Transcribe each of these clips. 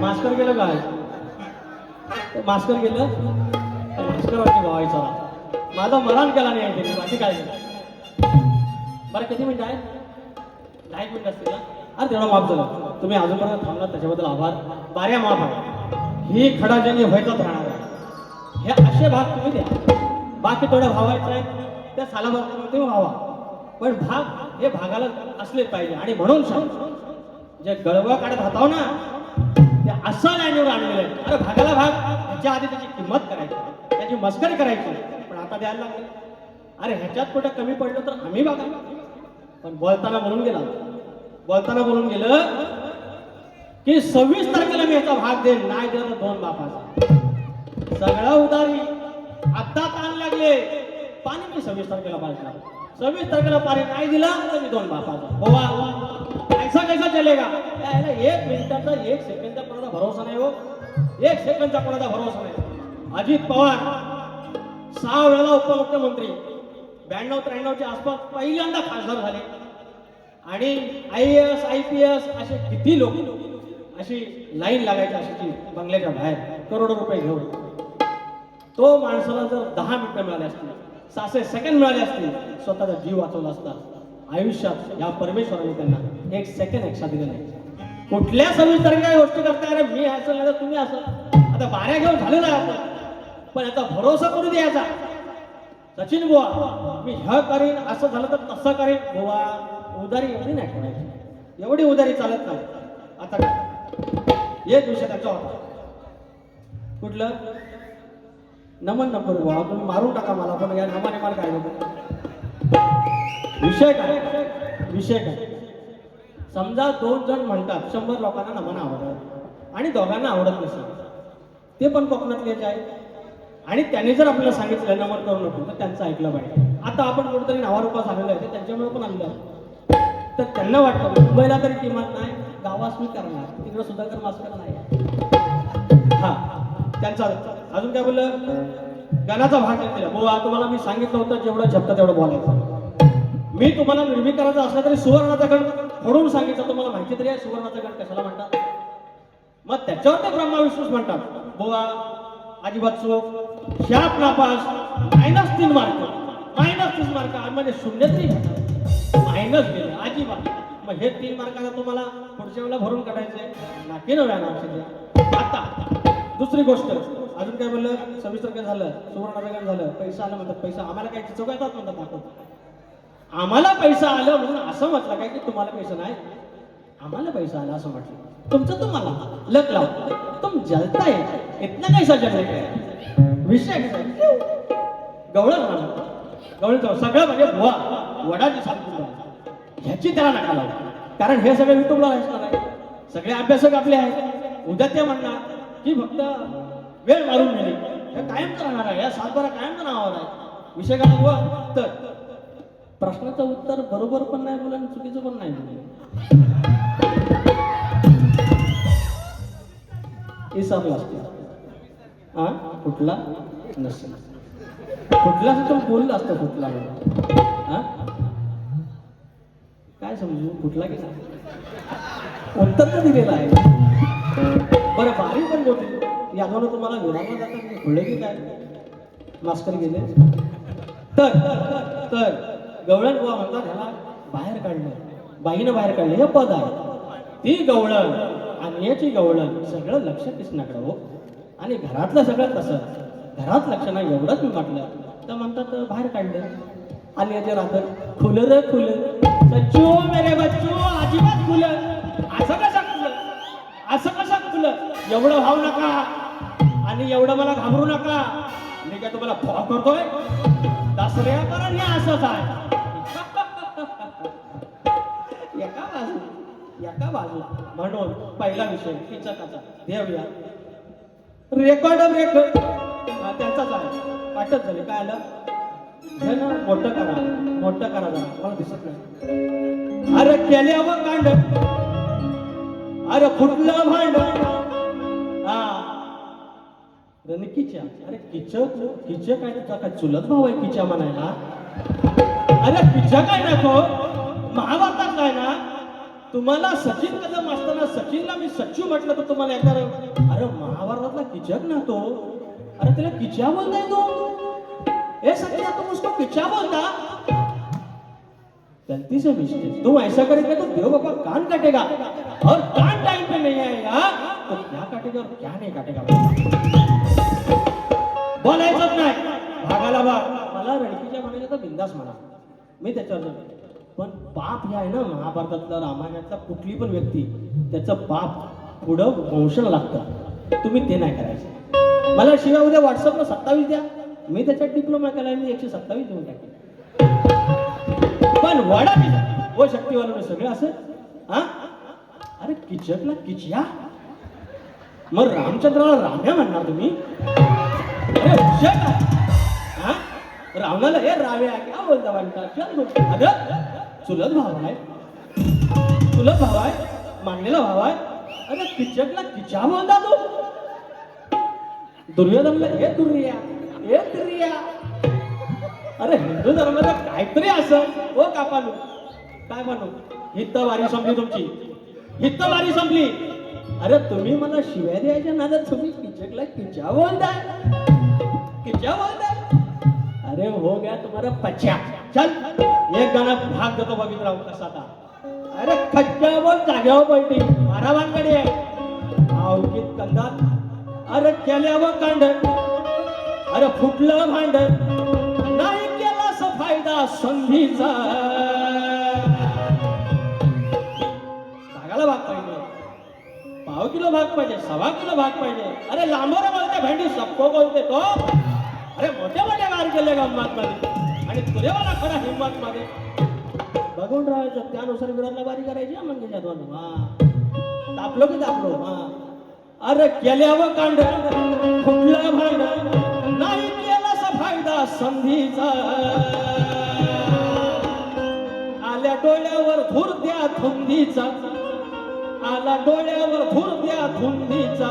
Master गेलं काय master गेलं मास्टर वाटते भावायचा माझा मरण केला नाही आहे बाकी काय बरं किती मिनिट आहे 10 मिनिट असतील ना अरे तेवढा माफ झाला तुम्ही अजूनपर्यंत थांबला त्याच्याबद्दल आभार बाऱ्या माफ आहे ही खडाजंगी व्हायचाच राहणार आहे हे असे भाग तुम्ही द्या बाकी थोडं व्हावायचं आहे त्या सालाभाग तुम्ही व्हावा पण भाग हे भागाला असले पाहिजे आणि म्हणून सांग जे गळवा काढत हाताव ना ते असं लाईनीवर आणलेलं आहे अरे भागाला भाग ह्याच्या आधी त्याची किंमत करायची त्याची मस्करी करायची पण आता द्यायला लागले अरे ह्याच्यात कुठं कमी पडलं तर आम्ही बघा पण बोलताना बोलून गेलं की 26 तारखेला मी ह्याचा भाग देईन नाही दिला तर 2 बापाचा सगळं उदारी आता ताण लागले पाणी मी 26 तारखेला पाहिजे 26 तारखेला पाणी नाही दिला तर मी 2 बापाचा होवा ऐसा कैसा चलेगा यायला 1 मिनिटाचा 1 सेकंदचा कोणाचा भरोसा नाही हो 1 सेकंदचा कोणाचा भरोसा नाही अजित पवार 6 वेळेला उपमुख्यमंत्री 92-93 च्या आसपास पहिल्यांदा खासदार झाले आणि IAS IPS असे किती लोक अशी लाईन लागायची अशी बंगल्याच्या बाहेर करोडो रुपये घेऊन तो माणसाला जर 10 मिनिटं मिळाले असतील 600 सेकंद मिळाले असतील स्वतःचा जीव वाचवला असता आयुष्यात या परमेश्वराने त्यांना 1 सेकंड एक्स्ट्रा दिलं नाही कुठल्या 26 तारखेला गोष्टी करताय अरे मी असं नाही तर तुम्ही असं आता बाऱ्या घेऊन झालेलं आहे आपण पण याचा भरोसा करू द्यायचा सचिन बुवा मी ह्या करीन असं झालं तर तसं करीन बुवा उदारी एवढी नाही ठेवायची एवढी उदारी चालत नाही आता काय एक विषय त्याचा होता कुठलं नमन नको बुवा तुम्ही मारून टाका मला पण या नमाने मार काय नको विषय काय समजा 2 जण म्हणतात 100 लोकांना नमन आवडत आणि दोघांना आवडत नसेल ते पण कोकणातले आहे आणि त्यांनी जर आपल्याला सांगितलं नमन करू नको तर त्यांचं ऐकलं पाहिजे आता आपण कुठेतरी नावारूपा झालेलं आहे ते त्यांच्यामुळे पण आलेलं आहे तर त्यांना वाटतं मुंबईला तरी किंमत नाही गावास मी करणार तिकडे सुधाकर मास्तर नाही हा त्यांचा अजून काय बोललं गाण्याचा भाग घेतलेला बुवा तुम्हाला मी सांगितलं होतं जेवढं झपतं तेवढं बोलायचं मी तुम्हाला निर्विकाराचा असला तरी सुवर्णाचा गण फोडून सांगितलं तुम्हाला माहिती तरी आहे सुवर्णाचा गण कशाला म्हणतात मग त्याच्यावर ते ब्रह्मविष्णूस म्हणतात बुवा अजिबात चूक शाप नापास -3 मार्क म्हणजे 0 मायनस गेले अजिबात मग हे 3 मार्काला तुम्हाला पुढच्या वेळेला भरून काढायचंय नाकी नव्या आता दुसरी गोष्ट अजून काय बोललं 26 तारखे झालं सुवर्णाचं गण झालं पैसा आला म्हणतात पैसा आम्हाला काय चौकायतात म्हणतात दाखवतात आम्हाला पैसा आलं म्हणून असं म्हटलं काय की तुम्हाला पैसा नाही आम्हाला पैसा आला असं म्हटलं तुमचं तुम्हाला लक लाव तुम जलताय इतना कैसा जलताय विषय गवळ सगळं म्हणजे बुवा वडाची सांगतो ह्याची त्याला नका लावू कारण हे सगळे युट्यूबला असणार आहे सगळे अभ्यासक आपले आहेत उद्या ते म्हणणार की फक्त वेळ मारून नेली हे कायमच राहणार आहे या 7-12 कायमच नावावर आहे विषय काय बुवा तर प्रश्नाचं उत्तर बरोबर पण नाही बोला आणि चुकीचं पण नाही बोला इसारला असतो हा कुठला नसेल कुठला असं तो बोलला असतो कुठला हा काय समजू कुठला की उत्तर तर दिलेलं आहे बरं बारी पण बोलते यादवनं तुम्हाला विरामा जातात खुले की काय मास्तर गेले. तर तर गवळण बुवा म्हणतात ह्याला बाहेर काढलं, बाईनं बाहेर काढलं. हे पद आहे. ती गवळण आणि याची गवळण सगळं लक्ष कृष्णाकडे हो. आणि घरातलं सगळं तसं. घरात लक्ष नाही एवढंच मी म्हटलं तर म्हणतात बाहेर काढलं. आणि याचे राहतं खुलं रे खुलं, सच्चू मेरे बच्चू, अजिबात खुलं. असं कसं खुलं, असं कसं खुलं, एवढं भाव नका आणि एवढं मला घाबरू नका. मी काय तुम्हाला फॉ करतोय दसऱ्या, कारण हे असंच आहे. एका बाजूला म्हणून पहिला विषय किचकाचा देऊया. रेकॉर्ड त्यांचाच आहे. पाठच झाले. काय आलं हे ना, मोठं करा जरा, मला दिसत नाही. अरे केल्यावर कांड, अरे फुटलं भांड. हा किच्या. अरे किच काय तुझा काय चुलत भाऊ आहे किच्या म्हणायला? अरे किच्या काय नको, महाभारतात काय ना, तुम्हाला सचिन कदम असताना सचिनला मी सच्चू म्हटलं तर तुम्हाला एका अरे महाभारतातला किचक ना तो, अरे त्याला किच्या बोलताय तो. ए सचिन तुम उसको किच्या बोलता? गलती से मिस्टेक, तुम ऐसा करेंगे तो देव बाबा कान काटेगा, और कान टाइम पे नहीं आएगा तो क्या काटेगा और क्या नहीं काटेगा. बोलायचंच नाही, भागाला भाग. मला रणकीच्या म्हणायचं तर बिंदास म्हणा, मी त्याच्यावर. पण पाप हे आहे ना, महाभारतातला रामायणातला कुठली पण व्यक्ती त्याचं पाप पुढं वंशाला लागतं. तुम्ही ते नाही करायचं. मला शिवाय उद्या व्हॉट्सअपला 27 द्या, मी त्याच्यात डिप्लोमा केलाय, मी 127 देऊन टाकेन. पण वडा हो शक्तीवाला सगळं असं. हा अरे किचकला किचिया, मग रामचंद्राला राम्या म्हणणार तुम्ही? अरे हा रावणाला हे राव्या क्या बोलता म्हणतात? अगं चुलत भाव आहे, चुलत भाव आहे, मानलेला भाव आहे. अरे किचकला किच्या बोलता तू? दुर्योधनला हे दुर्या, हे दुर्या. अरे हिंदू धर्माचं काहीतरी असं हो कापालू. काय म्हणू, हितवारी संपली तुमची, हितवारी संपली. अरे तुम्ही मला शिव्या द्यायच्या नादात तुम्ही किचकला किच्या बोलताय, किच्या बोलताय. अरे हो गया तुम्हाला पच्या. चल एक गाणं भाग देतो बघितराव कसा आता. अरे खच्च्या बोल जाग्यावर पलटी, मारा वानगडी आहे अवकीत कंदात. अरे केल्यावर कांड, अरे फुटलं भांड, नाही केला फायदा संधीचा. भागाला भाग पाहिजे, पाव किलो भाग पाहिजे, 1.25 किलो भाग पाहिजे. अरे लांबोरे बोलते भेंडी सबको बोलते तो. अरे मोठ्या मोठ्या वार केले गंमत मध्ये आणि तुझ्यावाला खरा हिंमत मध्ये बघून राहायचं. त्यानुसार विरोधला बारी करायची. मंगेच्या दोन तापलो की तापलो. अरे केल्यावर कांड, फुटलं भांड, नाही केला फायदा संधीचा. आल्या डोळ्यावर धूर द्या धुंदीचा, आला डोळ्यावर धूर द्या धुंदीचा.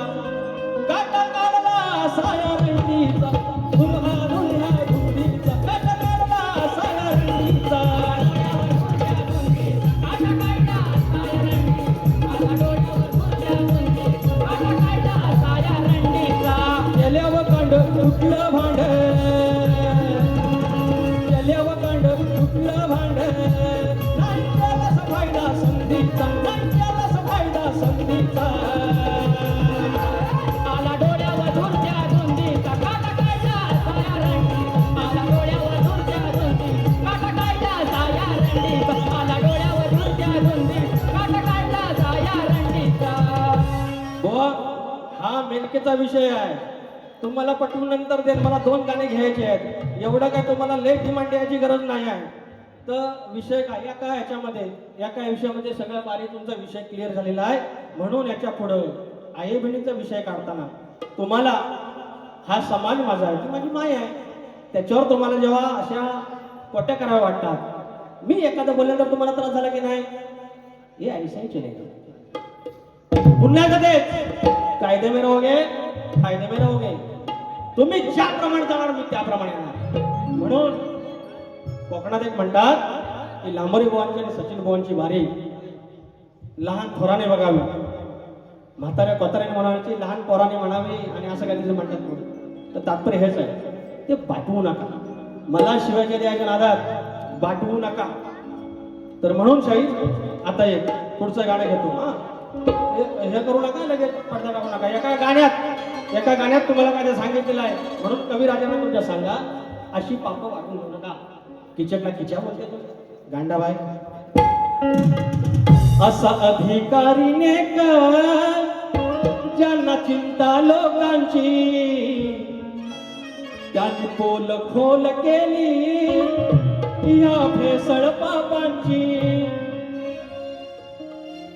काटा काढला साया रंडीचा, धुरहा धुरहा धुंदीचा. काटा काढला साया रंडीचा, केल्यावर कांड फुटलं भांड, केल्यावर कांड फुटलं भांड, नाही केला फायदा संधीचा, नाही केला फायदा संधीचा. आला डोळ्यावर धुरत्या धुंदीचा, काटा काढला साया रंडीचा. आला डोळ्यावर धुरत्या धुंदी, काटा काढला साया रंडीचा. आला डोळ्यावर धुरत्या धुंदी, काटा काढला साया रंडीचा. बुवा हा मेनकेचा विषय आहे. तुम्हाला पटवून नंतर देत, मला 2 गाणे घ्यायचे आहेत. एवढं काय तुम्हाला लेट डिमांड द्यायची गरज नाही आहे. तर विषय काय एका ह्याच्यामध्ये, एका विषयामध्ये सगळं बारी तुमचा विषय क्लिअर झालेला आहे. म्हणून याच्या पुढं आई बहिणीचा विषय काढताना तुम्हाला हा समाज माझा आहे, ती माझी माय आहे, त्याच्यावर तुम्हाला जेव्हा अशा कोट्या कराव्या वाटतात, मी एखादं बोलल्यानंतर तुम्हाला त्रास झाला की नाही, हे ऐसाही चलेगा. पुन्हा एकदा तेच कायदे में रहोगे, फायदे में रहोगे. तुम्ही ज्याप्रमाणे जाणार मी त्याप्रमाणे येणार. म्हणून कोकणात एक म्हणतात की लांबोरी बुवांची आणि सचिन बुवांची वारी लहान थोराने बघावी, म्हाताऱ्या कोताऱ्याने म्हणावी, लहान पोराने म्हणावी, आणि असं काहीतरी म्हणतात. तर तात्पर्य हेच आहे ते बाटवू नका. मला शिवाजी द्यायच्या नादात बाटवू नका. तर म्हणून शाहीर आता एक पुढचं गाणं घेतो. हा हे करू नका, लगेच पडदा टाकू नका. एका गाण्यात तुम्हाला काय सांगितलेलं आहे. म्हणून कविराजांना तुमच्या सांगा, अशी पापं वाटून घेऊ नका. किचकला किच्या बोलते तू गांडाबाई. असा अधिकारीने ज्यांना चिंता लोकांची, त्यांनी पोल खोल केली या भेसळ पापांची.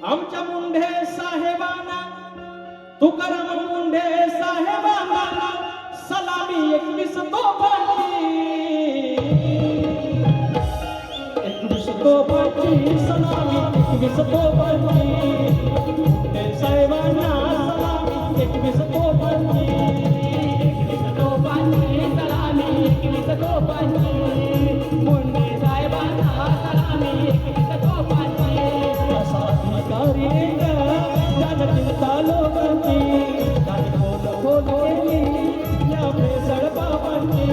आमच्या मुंढे साहेबांना, तुकाराम मुंढे साहेबांना सलामी 21 तोफांची. 21 तोफांची सलामी, 21 तोफांची. मुंढे साहेबांना सलामी 21 तोफांची. 21 तोफांची सलामी, 21 तोफांची. मुंढे साहेबांना सलामी 21 तोफांची. असा अधिकारी ज्यानं चिंता लोकांची, त्याने बोल केली या भेसळ पापांची.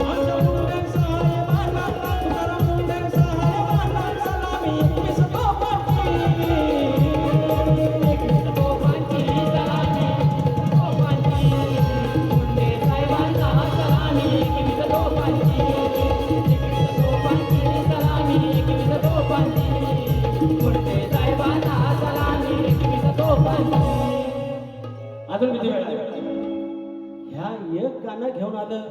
आमच्या मुंढे साहेबांना, तुकाराम मुंढे साहेबांना सलामी 21 तोफांची. 21 तोफांची सलामी, तोफांची. मुंढे साहेबांना सलामी 21 तोफांची. 21 तोफांची सलामी, 21 तोफांची. मुंढे साहेबांना सलामी 21 तोफांची. अजून किती वेळ आहे? ह्या एक गाणं घेऊन आलं,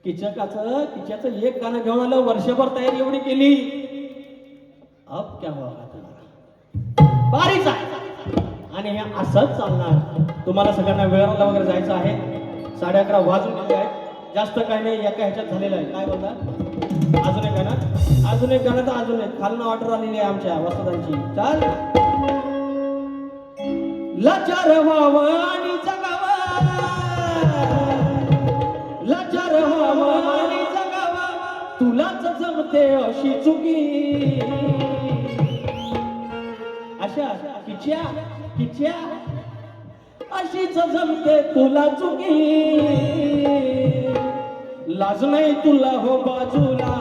किच्याचं एक गाणं घेऊन आलं. वर्षभर तयारी एवढी केली. अब क्या हुआ बारीच आहे. आणि हे असंच चालणार. तुम्हाला सगळ्यांना वेळाला वगैरे जायचं आहे. 11:30 वाजून गेले आहेत. जास्त काही नाही, एका ह्याच्यात झालेलं आहे. काय बोलतात? अजून एक गाणं तर अजून एक खालनं ऑर्डर आलेली आहे आमच्या वसुदांची. चाल. लाचार व्हावं आणि जगावं, लाचार व्हावं आणि जगावं, तुलाच जमते अशी चुकी. अशा किच्या अशीच जमते तुला चुकी. लाज नाही तुला हो बाजूला,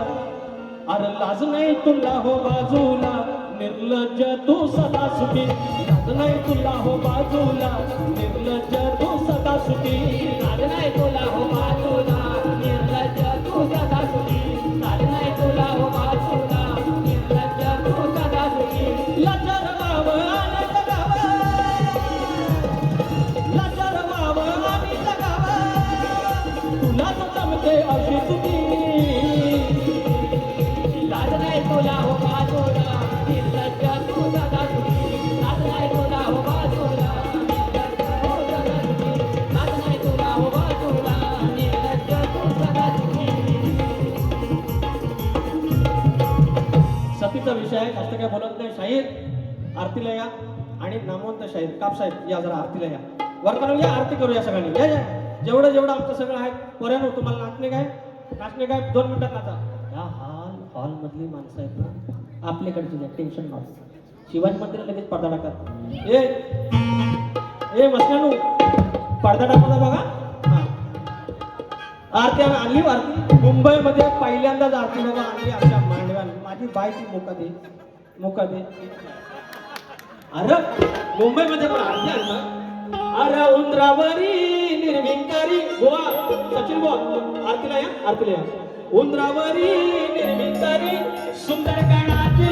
अरे लाज नाही तुला हो बाजूला, निर्लज्ज तू सदा सुखी. लाज नाही तुला हो बाजूला, निर्लज्ज तू सदा सुखी. लाज नाही तुला हो बाजूला, निर्लज्ज तू सदा सुखी. लाज नाही तुला हो बाजूला, निर्लज्ज तू सदा सुखी. लाचार व्हावं आणि जगावं, लाचार व्हावं आणि जगावं, तुलाच जमते अशी चुकी. लाज नाही तुला हो बाजूला, निर्लज्ज तू सदा सुखी. लाज नाही तुला हो बाजूला, निर्लज्ज तू सदा सुखी. लाज नाही तुला हो बाजूला, निर्लज्ज तू सदा सुखी. सतीचा विषय आहे, जास्त काय बोलत नाही. शाहीर आरतीला या. आणि नामवंत शाहीर कापसाहेब या, जरा आरतीला या. वर करून या, आरती करूया सगळ्यांनी. या जेवढं आमचं सगळं आहे. पोऱ्यानो तुम्हाला नाचणे काय 2 मिनिटात नाचा. ह्या हॉल मधली माणसं आहेत ना आपल्याकडची, टेन्शन नॉट. शिवाजी मंदिर लगेच पडदा टाकतात. ए मस्तानू, पडदा टाकला बघा. आरती आणली. आरती मुंबईमध्ये पहिल्यांदाच आरती बाबा आणली आमच्या मांडव्यान. माझी बाय ती मोका दे. अरे मुंबईमध्ये पण आरती आणलं. अरे उंदरावरी निर्विकारी गोवा सचिन बुवा, आरतीला या. उंदरावरी निर्विकारी सुंदर गणाची